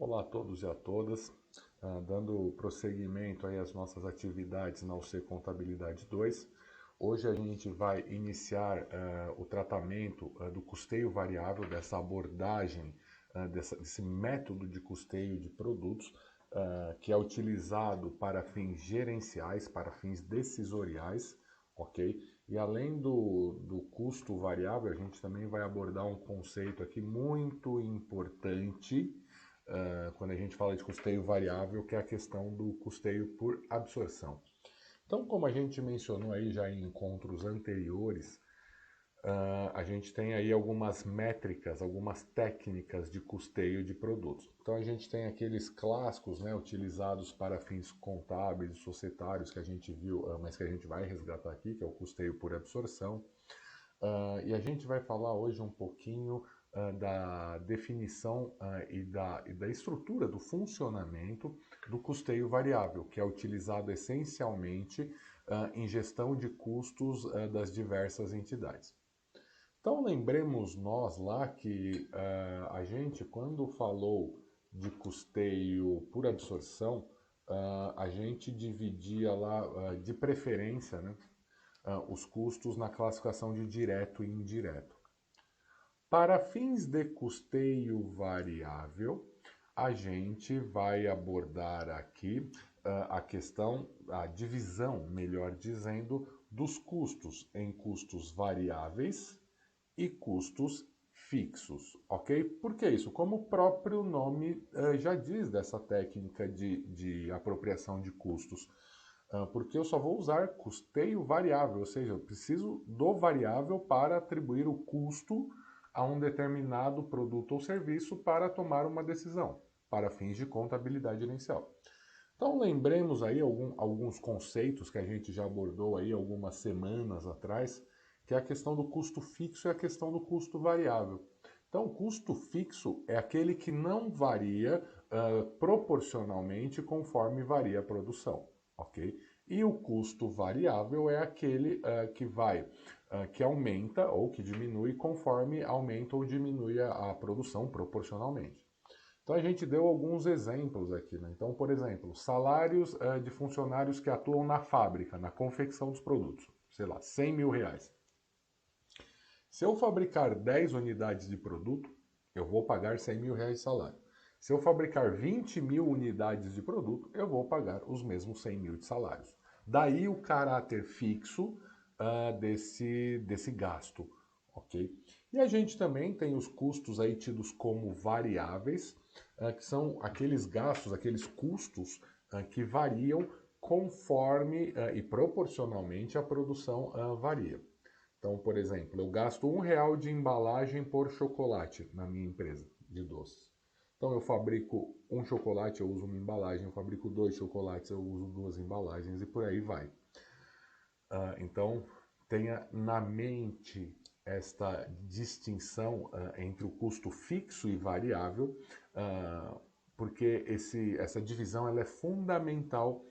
Olá a todos e a todas, dando prosseguimento aí às nossas atividades na UC Contabilidade 2. Hoje a gente vai iniciar o tratamento do custeio variável, dessa abordagem, desse método de custeio de produtos, que é utilizado para fins gerenciais, para fins decisoriais, ok? E além do custo variável, a gente também vai abordar um conceito aqui muito importante, quando a gente fala de custeio variável, que é a questão do custeio por absorção. Então, como a gente mencionou aí já em encontros anteriores, a gente tem aí algumas métricas, algumas técnicas de custeio de produtos. Então, a gente tem aqueles clássicos, né, utilizados para fins contábeis e societários que a gente viu, mas que a gente vai resgatar aqui, que é o custeio por absorção. E a gente vai falar hoje um pouquinho da definição e da estrutura do funcionamento do custeio variável, que é utilizado essencialmente em gestão de custos das diversas entidades. Então lembremos nós lá que a gente, quando falou de custeio por absorção, a gente dividia lá, de preferência, né, os custos na classificação de direto e indireto. Para fins de custeio variável, a gente vai abordar aqui a questão, a divisão, melhor dizendo, dos custos em custos variáveis e custos fixos, ok? Por que isso? Como o próprio nome já diz dessa técnica de apropriação de custos, porque eu só vou usar custeio variável, ou seja, eu preciso do variável para atribuir o custo a um determinado produto ou serviço para tomar uma decisão, para fins de contabilidade gerencial. Então lembremos aí alguns conceitos que a gente já abordou aí algumas semanas atrás, que é a questão do custo fixo e a questão do custo variável. Então, o custo fixo é aquele que não varia proporcionalmente conforme varia a produção, ok? E o custo variável é aquele que aumenta ou que diminui conforme aumenta ou diminui a produção proporcionalmente. Então a gente deu alguns exemplos aqui, né? Então, por exemplo, salários de funcionários que atuam na fábrica, na confecção dos produtos, sei lá, 100 mil reais. Se eu fabricar 10 unidades de produto, eu vou pagar 100 mil reais de salário. Se eu fabricar 20 mil unidades de produto, eu vou pagar os mesmos 100 mil de salários. Daí o caráter fixo desse gasto, ok? E a gente também tem os custos aí tidos como variáveis, que são aqueles gastos, aqueles custos que variam conforme e proporcionalmente a produção varia. Então, por exemplo, eu gasto R$ 1 de embalagem por chocolate na minha empresa de doces. Então, eu fabrico um chocolate, eu uso uma embalagem, eu fabrico 2 chocolates, eu uso 2 embalagens e por aí vai. Então, tenha na mente esta distinção entre o custo fixo e variável, porque essa divisão ela é fundamental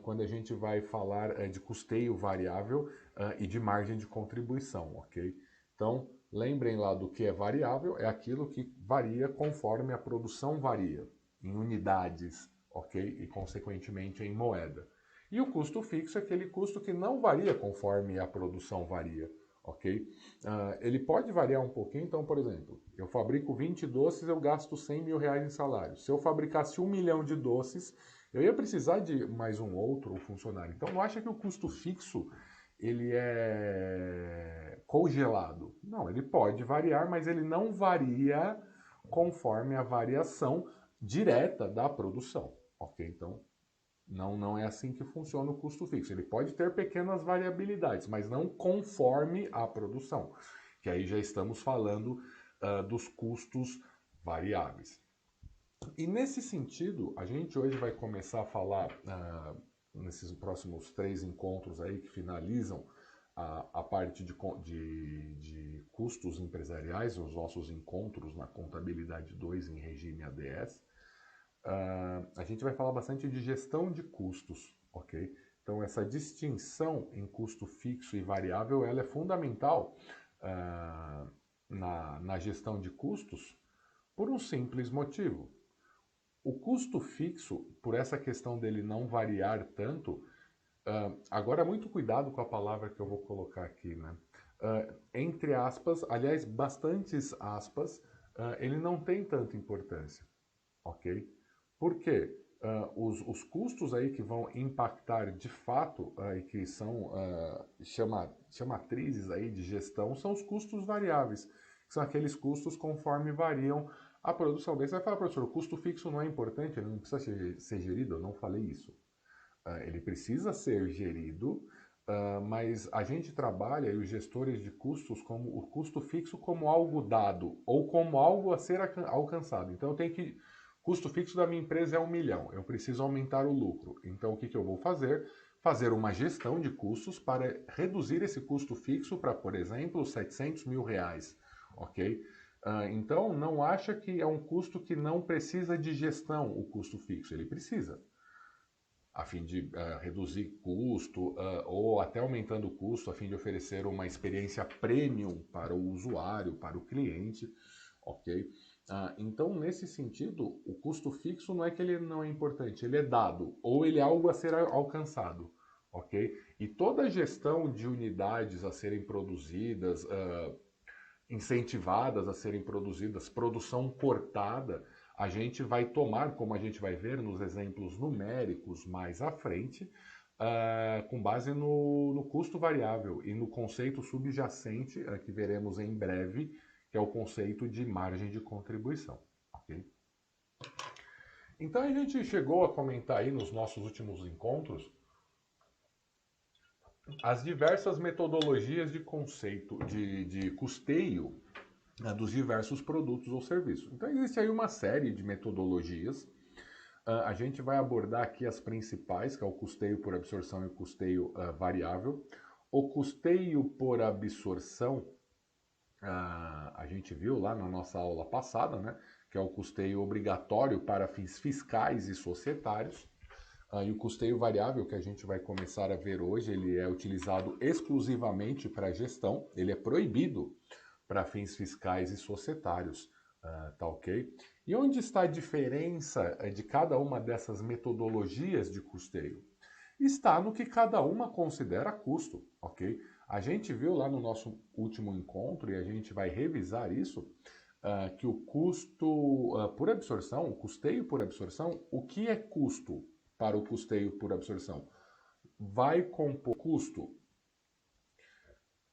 quando a gente vai falar de custeio variável e de margem de contribuição, ok? Então, lembrem lá do que é variável, é aquilo que varia conforme a produção varia, em unidades, ok? E, consequentemente, em moeda. E o custo fixo é aquele custo que não varia conforme a produção varia, ok? Ele pode variar um pouquinho, então, por exemplo, eu fabrico 20 doces, eu gasto 100 mil reais em salário. Se eu fabricasse 1 milhão de doces, eu ia precisar de mais um outro funcionário. Então, não acha que o custo fixo ele é congelado? Não, ele pode variar, mas ele não varia conforme a variação direta da produção, ok? Então, não é assim que funciona o custo fixo. Ele pode ter pequenas variabilidades, mas não conforme a produção, que aí já estamos falando dos custos variáveis. E nesse sentido, a gente hoje vai começar a falar, nesses próximos 3 encontros aí que finalizam a parte de custos empresariais, os nossos encontros na Contabilidade 2 em regime ADS, a gente vai falar bastante de gestão de custos, ok? Então, essa distinção em custo fixo e variável, ela é fundamental na gestão de custos por um simples motivo. O custo fixo, por essa questão dele não variar tanto, agora muito cuidado com a palavra que eu vou colocar aqui, né? Entre aspas, aliás, bastantes aspas, ele não tem tanta importância, ok? Por quê? Os custos aí que vão impactar de fato e que são chamatrizes aí de gestão são os custos variáveis, que são aqueles custos conforme variam a produção. Daí você vai falar, professor, o custo fixo não é importante, ele não precisa ser gerido? Eu não falei isso. Ele precisa ser gerido, mas a gente trabalha, e os gestores de custos, como o custo fixo como algo dado, ou como algo a ser alcançado. Então eu tenho que... Custo fixo da minha empresa é 1 milhão, eu preciso aumentar o lucro. Então o que eu vou fazer? Fazer uma gestão de custos para reduzir esse custo fixo para, por exemplo, 700 mil reais, ok? Então não acha que é um custo que não precisa de gestão, o custo fixo, ele precisa a fim de reduzir custo ou até aumentando o custo, a fim de oferecer uma experiência premium para o usuário, para o cliente, ok? Então, nesse sentido, o custo fixo não é que ele não é importante, ele é dado, ou ele é algo a ser alcançado, ok? E toda a gestão de unidades a serem produzidas, incentivadas a serem produzidas, produção cortada, a gente vai tomar, como a gente vai ver nos exemplos numéricos mais à frente, com base no custo variável e no conceito subjacente que veremos em breve, que é o conceito de margem de contribuição. Okay? Então a gente chegou a comentar aí nos nossos últimos encontros as diversas metodologias de conceito, de custeio dos diversos produtos ou serviços. Então existe aí uma série de metodologias. A gente vai abordar aqui as principais, que é o custeio por absorção e o custeio variável. O custeio por absorção, a gente viu lá na nossa aula passada, né, que é o custeio obrigatório para fins fiscais e societários. E o custeio variável, que a gente vai começar a ver hoje, ele é utilizado exclusivamente para gestão, ele é proibido para fins fiscais e societários, tá ok? E onde está a diferença de cada uma dessas metodologias de custeio? Está no que cada uma considera custo, ok? A gente viu lá no nosso último encontro, e a gente vai revisar isso, que o custo por absorção, o custeio por absorção, o que é custo para o custeio por absorção? Vai compor custo,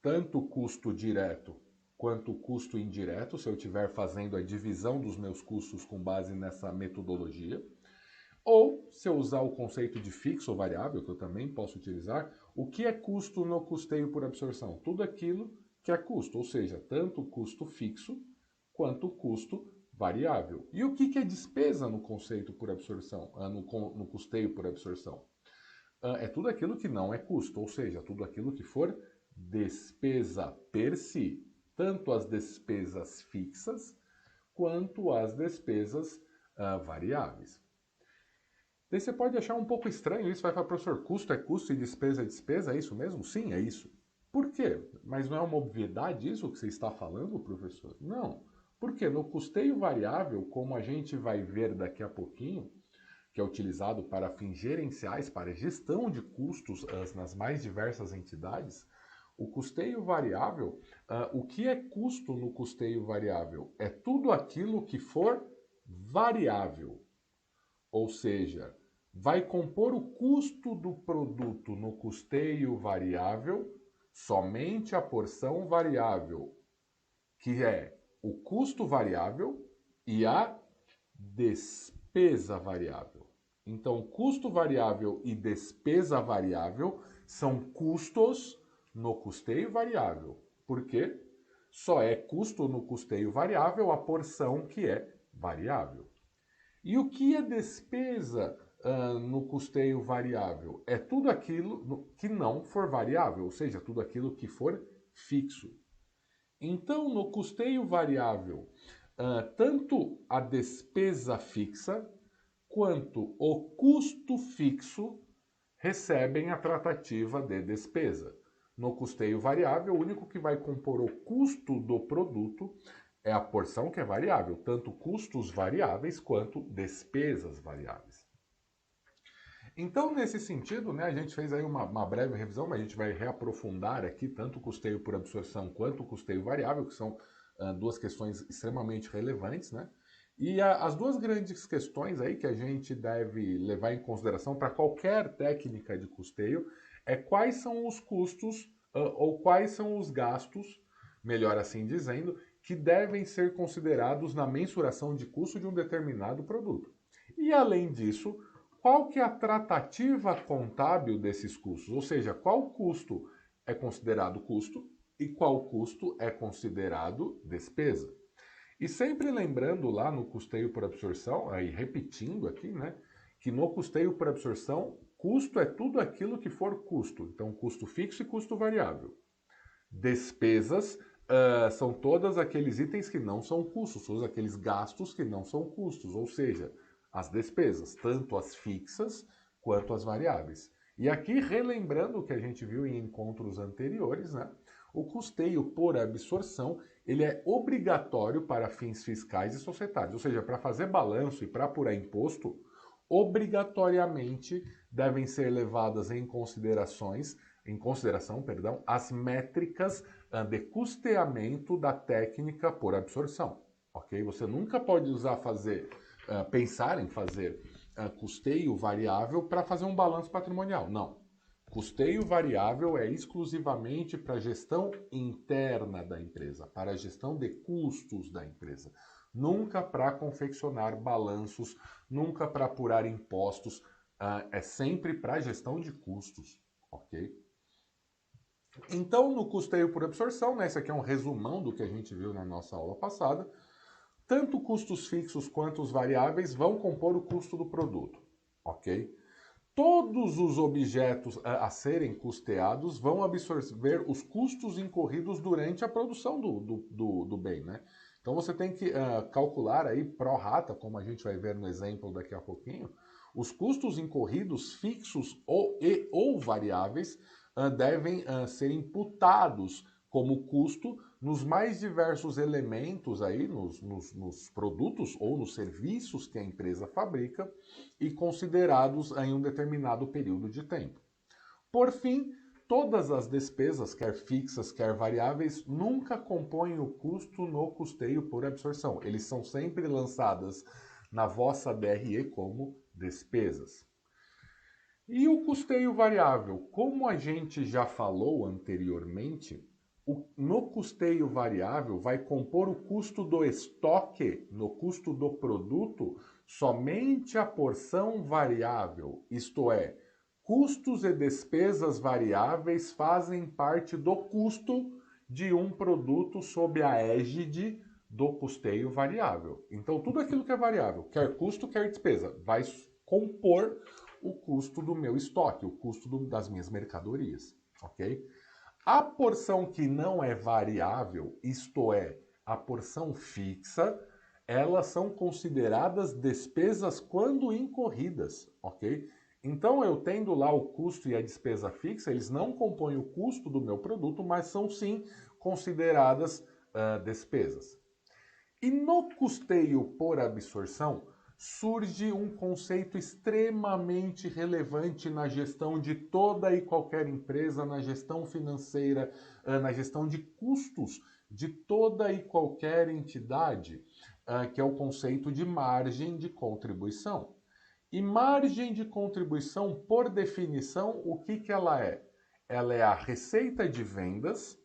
tanto custo direto quanto custo indireto, se eu estiver fazendo a divisão dos meus custos com base nessa metodologia. Ou, se eu usar o conceito de fixo ou variável, que eu também posso utilizar, o que é custo no custeio por absorção? Tudo aquilo que é custo, ou seja, tanto o custo fixo quanto o custo variável. E o que é despesa no conceito por absorção, no custeio por absorção? É tudo aquilo que não é custo, ou seja, tudo aquilo que for despesa per si, tanto as despesas fixas quanto as despesas variáveis. Daí você pode achar um pouco estranho isso, vai falar, professor, custo é custo e despesa é despesa, é isso mesmo? Sim, é isso. Por quê? Mas não é uma obviedade isso que você está falando, professor? Não. Porque no custeio variável, como a gente vai ver daqui a pouquinho, que é utilizado para fins gerenciais, para gestão de custos nas mais diversas entidades, o custeio variável, o que é custo no custeio variável? É tudo aquilo que for variável, ou seja, vai compor o custo do produto no custeio variável somente a porção variável, que é o custo variável e a despesa variável. Então, custo variável e despesa variável são custos no custeio variável. Por quê? Só é custo no custeio variável a porção que é variável. E o que é despesa no custeio variável? É tudo aquilo que não for variável, ou seja, tudo aquilo que for fixo. Então, no custeio variável, tanto a despesa fixa quanto o custo fixo recebem a tratativa de despesa. No custeio variável, o único que vai compor o custo do produto É a porção que é variável, tanto custos variáveis quanto despesas variáveis. Então, nesse sentido, né, a gente fez aí uma breve revisão, mas a gente vai reaprofundar aqui tanto o custeio por absorção quanto o custeio variável, que são duas questões extremamente relevantes, né? E as duas grandes questões aí que a gente deve levar em consideração para qualquer técnica de custeio é quais são os custos ou quais são os gastos, melhor assim dizendo, que devem ser considerados na mensuração de custo de um determinado produto. E além disso, qual que é a tratativa contábil desses custos? Ou seja, qual custo é considerado custo e qual custo é considerado despesa? E sempre lembrando lá no custeio por absorção, aí repetindo aqui, né, que no custeio por absorção, custo é tudo aquilo que for custo. Então, custo fixo e custo variável. Despesas são todos aqueles itens que não são custos, todos aqueles gastos que não são custos, ou seja, as despesas, tanto as fixas quanto as variáveis. E aqui, relembrando o que a gente viu em encontros anteriores, né, o custeio por absorção ele é obrigatório para fins fiscais e societários, ou seja, para fazer balanço e para apurar imposto, obrigatoriamente devem ser levadas em consideração, as métricas de custeamento da técnica por absorção, ok? Você nunca pode pensar em fazer custeio variável para fazer um balanço patrimonial, não. Custeio variável é exclusivamente para a gestão interna da empresa, para a gestão de custos da empresa. Nunca para confeccionar balanços, nunca para apurar impostos, é sempre para a gestão de custos, ok? Então, no custeio por absorção, né, esse aqui é um resumão do que a gente viu na nossa aula passada, tanto custos fixos quanto os variáveis vão compor o custo do produto, ok? Todos os objetos a serem custeados vão absorver os custos incorridos durante a produção do bem, né? Então você tem que calcular aí pro rata, como a gente vai ver no exemplo daqui a pouquinho, os custos incorridos fixos ou variáveis devem ser imputados como custo nos mais diversos elementos aí, nos produtos ou nos serviços que a empresa fabrica e considerados em um determinado período de tempo. Por fim, todas as despesas, quer fixas, quer variáveis, nunca compõem o custo no custeio por absorção. Eles são sempre lançadas na vossa DRE como despesas. E o custeio variável? Como a gente já falou anteriormente, no custeio variável vai compor o custo do estoque, no custo do produto, somente a porção variável, isto é, custos e despesas variáveis fazem parte do custo de um produto sob a égide do custeio variável. Então, tudo aquilo que é variável, quer custo, quer despesa, vai compor o custo do meu estoque, o custo das minhas mercadorias, ok? A porção que não é variável, isto é, a porção fixa, elas são consideradas despesas quando incorridas, ok? Então, eu tendo lá o custo e a despesa fixa, eles não compõem o custo do meu produto, mas são sim consideradas despesas. E no custeio por absorção, surge um conceito extremamente relevante na gestão de toda e qualquer empresa, na gestão financeira, na gestão de custos de toda e qualquer entidade, que é o conceito de margem de contribuição. E margem de contribuição, por definição, o que ela é? Ela é a receita de vendas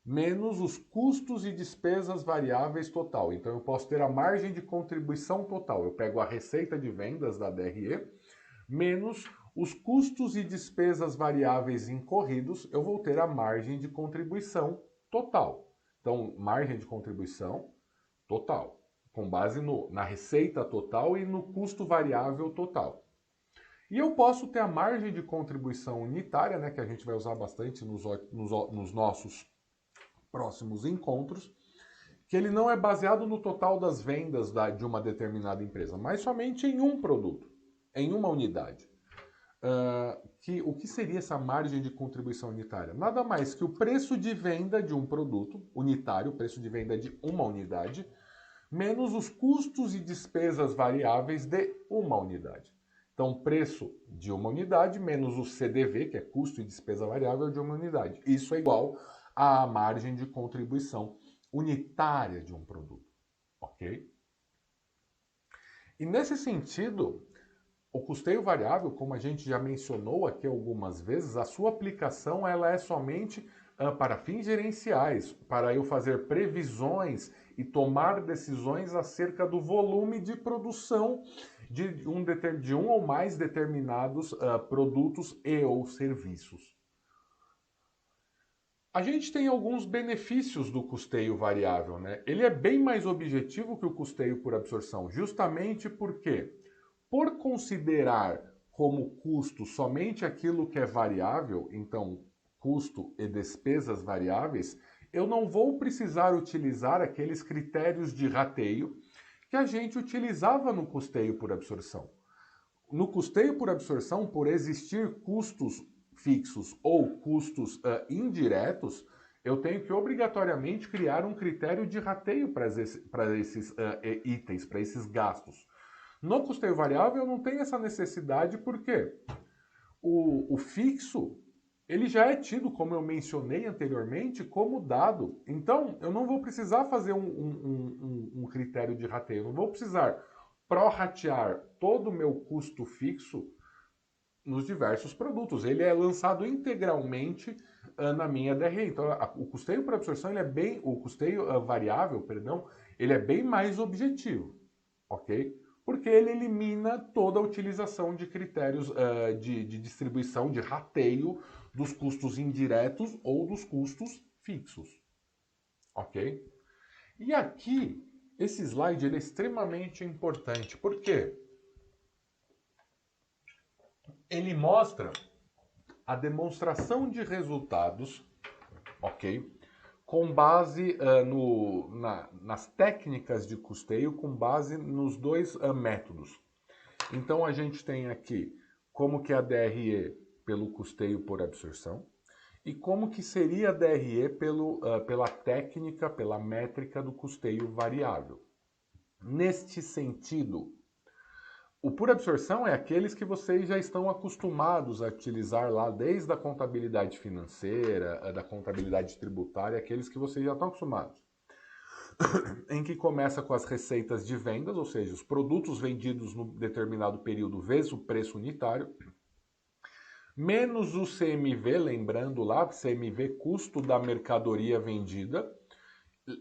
menos os custos e despesas variáveis total. Então eu posso ter a margem de contribuição total. Eu pego a receita de vendas da DRE menos os custos e despesas variáveis incorridos, eu vou ter a margem de contribuição total. Então, margem de contribuição total, com base na receita total e no custo variável total. E eu posso ter a margem de contribuição unitária, né, que a gente vai usar bastante nos nossos próximos encontros, que ele não é baseado no total das vendas de uma determinada empresa, mas somente em um produto, em uma unidade. o que seria essa margem de contribuição unitária? Nada mais que o preço de venda de um produto unitário, o preço de venda de uma unidade, menos os custos e despesas variáveis de uma unidade. Então, preço de uma unidade menos o CDV, que é custo e despesa variável de uma unidade. Isso é igual à margem de contribuição unitária de um produto, ok? E nesse sentido, o custeio variável, como a gente já mencionou aqui algumas vezes, a sua aplicação ela é somente para fins gerenciais, para eu fazer previsões e tomar decisões acerca do volume de produção de um ou mais determinados produtos e ou serviços. A gente tem alguns benefícios do custeio variável, né? Ele é bem mais objetivo que o custeio por absorção, justamente porque, por considerar como custo somente aquilo que é variável, então custo e despesas variáveis, eu não vou precisar utilizar aqueles critérios de rateio que a gente utilizava no custeio por absorção. No custeio por absorção, por existir custos fixos ou custos indiretos, eu tenho que obrigatoriamente criar um critério de rateio para esses itens, para esses gastos. No custeio variável eu não tenho essa necessidade porque o fixo ele já é tido, como eu mencionei anteriormente, como dado. Então eu não vou precisar fazer um critério de rateio, eu não vou precisar prorratear todo o meu custo fixo nos diversos produtos. Ele é lançado integralmente na minha DRE. Então, o custeio por absorção, o custeio variável, perdão, ele é bem mais objetivo, ok? Porque ele elimina toda a utilização de critérios de distribuição, de rateio dos custos indiretos ou dos custos fixos, ok? E aqui, esse slide ele é extremamente importante. Por quê? Ele mostra a demonstração de resultados, ok? Com base nas técnicas de custeio, com base nos dois métodos. Então a gente tem aqui como que é a DRE pelo custeio por absorção e como que seria a DRE pela técnica, pela métrica do custeio variável. Neste sentido, o por absorção é aqueles que vocês já estão acostumados a utilizar lá desde a contabilidade financeira, da contabilidade tributária, aqueles que vocês já estão acostumados. Em que começa com as receitas de vendas, ou seja, os produtos vendidos no determinado período vezes o preço unitário, menos o CMV, lembrando lá, CMV custo da mercadoria vendida.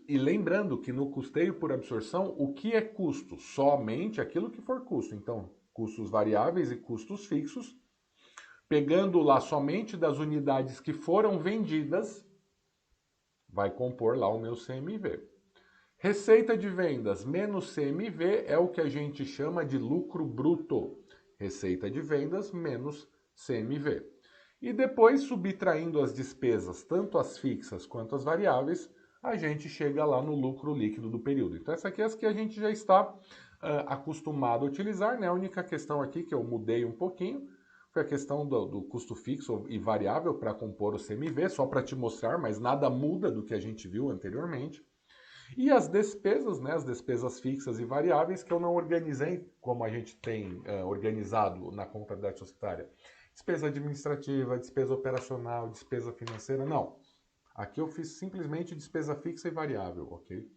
E lembrando que no custeio por absorção, o que é custo? Somente aquilo que for custo. Então, custos variáveis e custos fixos. Pegando lá somente das unidades que foram vendidas, vai compor lá o meu CMV. Receita de vendas menos CMV é o que a gente chama de lucro bruto. Receita de vendas menos CMV. E depois, subtraindo as despesas, tanto as fixas quanto as variáveis, a gente chega lá no lucro líquido do período. Então essa aqui é as que a gente já está acostumado a utilizar, né? A única questão aqui que eu mudei um pouquinho foi a questão do custo fixo e variável para compor o CMV, só para te mostrar, mas nada muda do que a gente viu anteriormente. E as despesas, né? As despesas fixas e variáveis que eu não organizei como a gente tem organizado na contabilidade societária. Despesa administrativa, despesa operacional, despesa financeira, não. Aqui eu fiz simplesmente despesa fixa e variável, ok?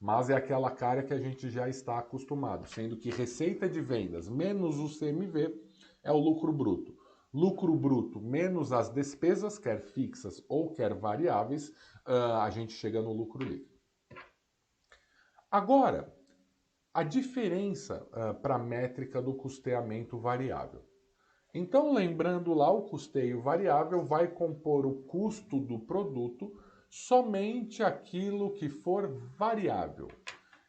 Mas é aquela cara que a gente já está acostumado, sendo que receita de vendas menos o CMV é o lucro bruto. Lucro bruto menos as despesas, quer fixas ou quer variáveis, a gente chega no lucro líquido. Agora, a diferença para a métrica do custeamento variável. Então, lembrando lá, o custeio variável vai compor o custo do produto somente aquilo que for variável.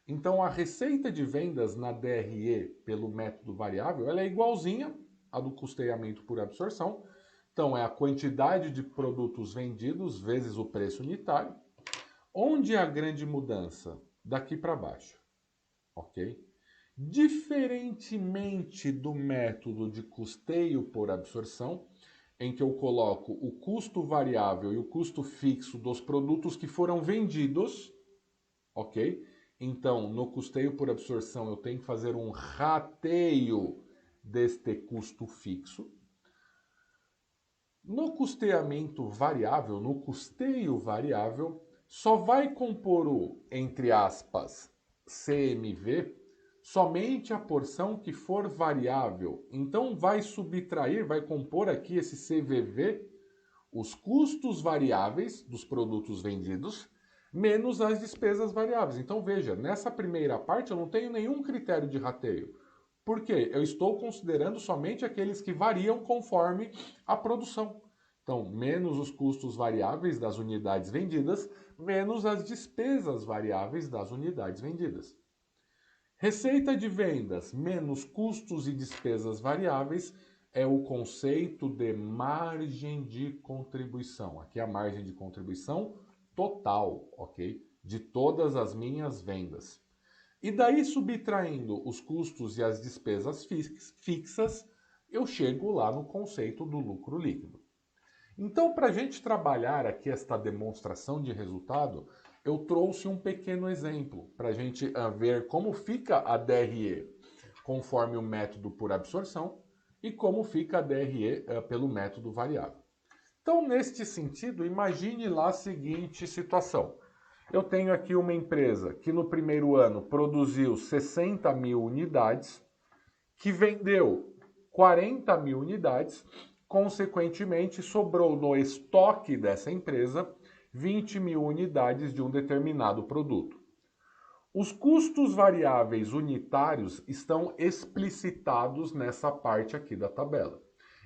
Então, a receita de vendas na DRE pelo método variável, ela é igualzinha à do custeamento por absorção. Então, é a quantidade de produtos vendidos vezes o preço unitário. Onde é a grande mudança? Daqui para baixo, ok? Diferentemente do método de custeio por absorção, em que eu coloco o custo variável e o custo fixo dos produtos que foram vendidos, ok? Então, no custeio por absorção, eu tenho que fazer um rateio deste custo fixo. No custeamento variável, no custeio variável, só vai compor o, entre aspas, CMV, somente a porção que for variável. Então, vai subtrair, vai compor aqui esse CVV, os custos variáveis dos produtos vendidos, menos as despesas variáveis. Então, veja, nessa primeira parte eu não tenho nenhum critério de rateio. Por quê? Eu estou considerando somente aqueles que variam conforme a produção. Então, menos os custos variáveis das unidades vendidas, menos as despesas variáveis das unidades vendidas. Receita de vendas menos custos e despesas variáveis é o conceito de margem de contribuição. Aqui é a margem de contribuição total, ok? De todas as minhas vendas. E daí, subtraindo os custos e as despesas fixas, eu chego lá no conceito do lucro líquido. Então, para a gente trabalhar aqui esta demonstração de resultado, eu trouxe um pequeno exemplo para a gente ver como fica a DRE conforme o método por absorção e como fica a DRE pelo método variável. Então, neste sentido, imagine lá a seguinte situação. Eu tenho aqui uma empresa que no primeiro ano produziu 60 mil unidades, que vendeu 40 mil unidades, consequentemente sobrou no estoque dessa empresa 20 mil unidades de um determinado produto. Os custos variáveis unitários estão explicitados nessa parte aqui da tabela.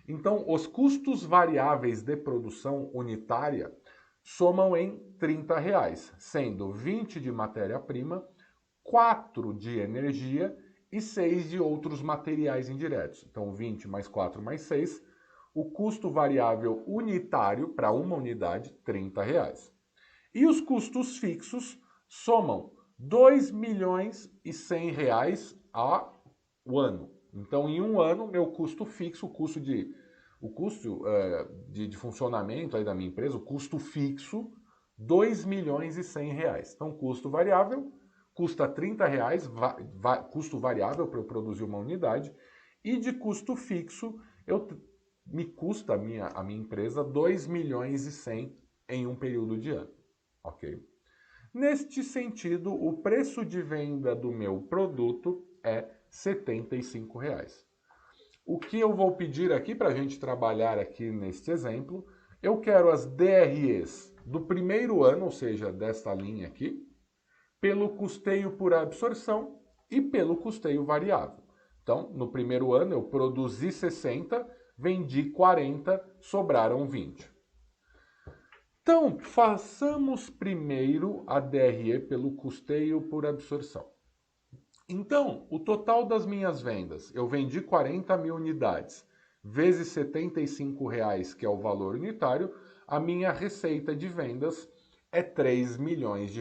Então, os custos variáveis de produção unitária somam em R$30, sendo 20 de matéria-prima, 4 de energia e 6 de outros materiais indiretos. Então, 20 mais 4 mais 6, o custo variável unitário para uma unidade, R$30. E os custos fixos somam R$2.100.000 ao ano. Então, em um ano, meu custo fixo, o custo de funcionamento aí da minha empresa, o custo fixo, R$2.100.000. Então, custo variável, custa R$30, custo variável para eu produzir uma unidade, e de custo fixo, me custa a minha empresa R$2.100.000 em um período de ano. Ok? Neste sentido, o preço de venda do meu produto é R$75. O que eu vou pedir aqui para a gente trabalhar aqui neste exemplo, eu quero as DREs do primeiro ano, ou seja, desta linha aqui, pelo custeio por absorção e pelo custeio variável. Então, no primeiro ano eu produzi 60, vendi 40, sobraram 20. Então, façamos primeiro a DRE pelo custeio por absorção. Então, o total das minhas vendas, eu vendi 40 mil unidades, vezes R$75, que é o valor unitário, a minha receita de vendas é R$3 milhões.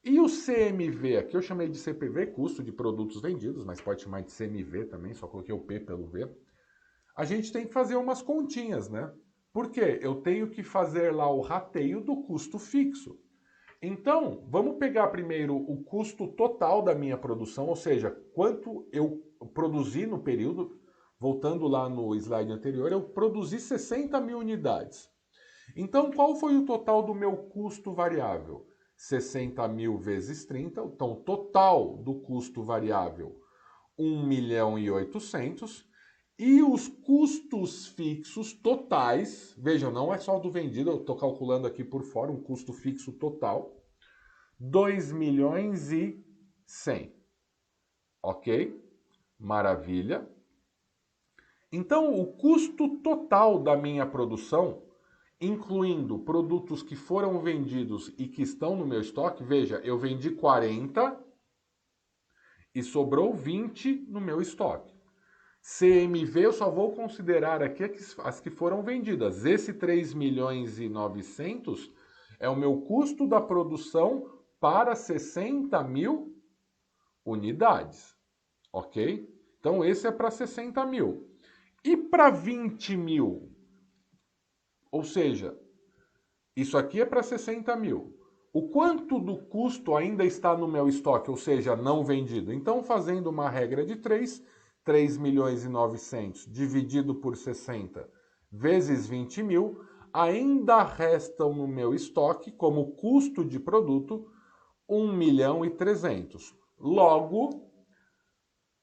E o CMV, aqui eu chamei de CPV, custo de produtos vendidos, mas pode chamar de CMV também, só coloquei o P pelo V. A gente tem que fazer umas continhas, né? Por quê? Eu tenho que fazer lá o rateio do custo fixo. Então, vamos pegar primeiro o custo total da minha produção, ou seja, quanto eu produzi no período. Voltando lá no slide anterior, eu produzi 60 mil unidades. Então, qual foi o total do meu custo variável? 60 mil vezes 30, então, o total do custo variável, 1.800.000. E os custos fixos totais, vejam, não é só do vendido, eu estou calculando aqui por fora um custo fixo total, 2.100.000. Ok? Maravilha. Então, o custo total da minha produção, incluindo produtos que foram vendidos e que estão no meu estoque, veja, eu vendi 40 e sobrou 20 no meu estoque. CMV eu só vou considerar aqui as que foram vendidas. Esse 3.900.000 é o meu custo da produção para 60 mil unidades. ok? Então esse é para 60 mil. E para 20 mil? Ou seja, isso aqui é para 60 mil. O quanto do custo ainda está no meu estoque, ou seja, não vendido? Então, fazendo uma regra de 3 milhões e 900 dividido por 60 vezes 20 mil, ainda restam no meu estoque, como custo de produto, 1 milhão e 300. Logo,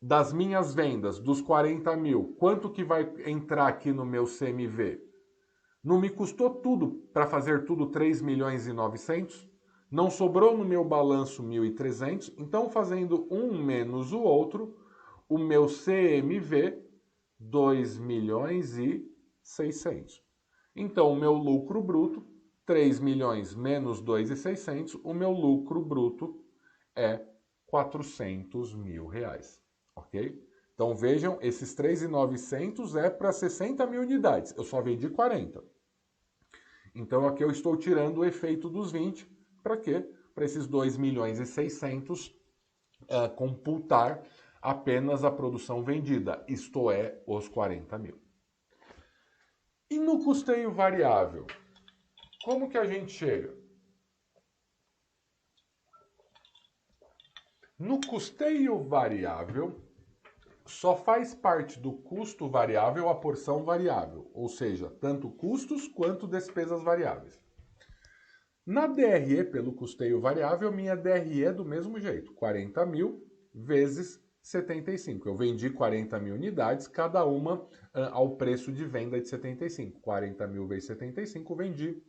das minhas vendas, dos 40 mil, quanto que vai entrar aqui no meu CMV? Não me custou tudo para fazer tudo 3 milhões e 900? Não sobrou no meu balanço 1.300? Então, fazendo um menos o outro, o meu CMV, 2 milhões e 600. Então, o meu lucro bruto, 3 milhões menos 2.600, o meu lucro bruto é 400 mil reais, ok? Então vejam, esses 3.900 é para 60 mil unidades, eu só vendi 40. Então aqui eu estou tirando o efeito dos 20, para quê? Para esses 2 milhões e 600 computar apenas a produção vendida, isto é, os 40 mil. E no custeio variável, como que a gente chega? No custeio variável, só faz parte do custo variável a porção variável, ou seja, tanto custos quanto despesas variáveis. Na DRE, pelo custeio variável, minha DRE é do mesmo jeito, 40 mil vezes 75. Eu vendi 40 mil unidades, cada uma ao preço de venda de 75. 40 mil vezes 75, vendi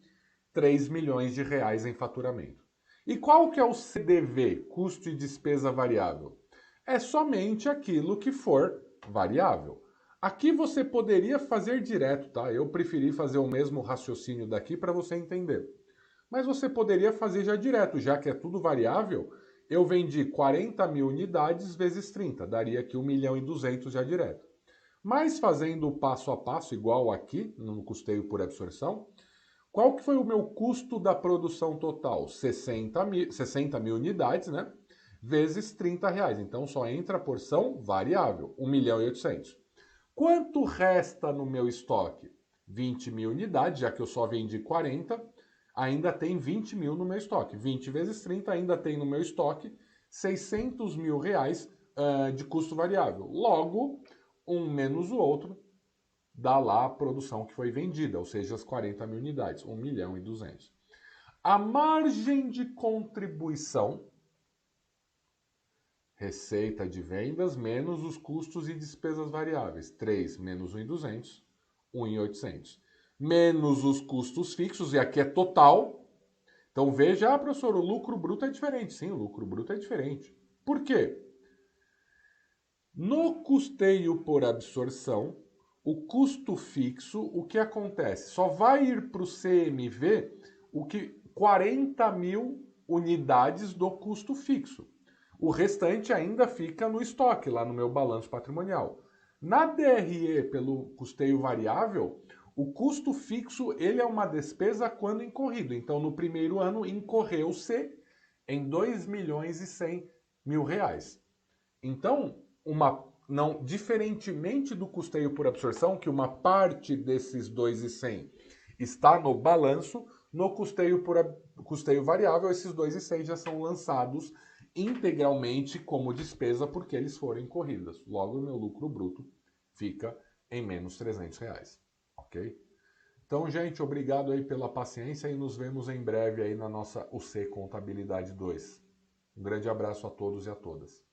3 milhões de reais em faturamento. E qual que é o CDV, custo e despesa variável? É somente aquilo que for variável. Aqui você poderia fazer direto, tá? Eu preferi fazer o mesmo raciocínio daqui para você entender. Mas você poderia fazer já direto, já que é tudo variável. Eu vendi 40 mil unidades vezes 30, daria aqui 1 milhão e 200 já direto. Mas fazendo o passo a passo, igual aqui, no custeio por absorção, qual que foi o meu custo da produção total? 60 mil unidades, né? Vezes 30 reais. Então só entra a porção variável, 1 milhão e 800. Quanto resta no meu estoque? 20 mil unidades, já que eu só vendi 40, ainda tem 20 mil no meu estoque. 20 vezes 30 ainda tem no meu estoque 600 mil reais de custo variável. Logo, um menos o outro dá lá a produção que foi vendida, ou seja, as 40 mil unidades, 1 milhão e 200. A margem de contribuição, receita de vendas menos os custos e despesas variáveis, 3 menos 1.200, 1.800. Menos os custos fixos, e aqui é total. Então veja, professor, o lucro bruto é diferente. Sim, o lucro bruto é diferente. Por quê? No custeio por absorção, o custo fixo, o que acontece? Só vai ir para o CMV o que 40 mil unidades do custo fixo. O restante ainda fica no estoque, lá no meu balanço patrimonial. Na DRE, pelo custeio variável, o custo fixo ele é uma despesa quando incorrido. Então, no primeiro ano, incorreu-se em 2 milhões e 100 mil reais. Então, diferentemente do custeio por absorção, que uma parte desses 2.100 está no balanço, no custeio variável, esses 2.100 já são lançados integralmente como despesa porque eles foram incorridas. Logo, o meu lucro bruto fica em menos 300 reais, ok? Então, gente, obrigado aí pela paciência e nos vemos em breve aí na nossa UC Contabilidade 2. Um grande abraço a todos e a todas.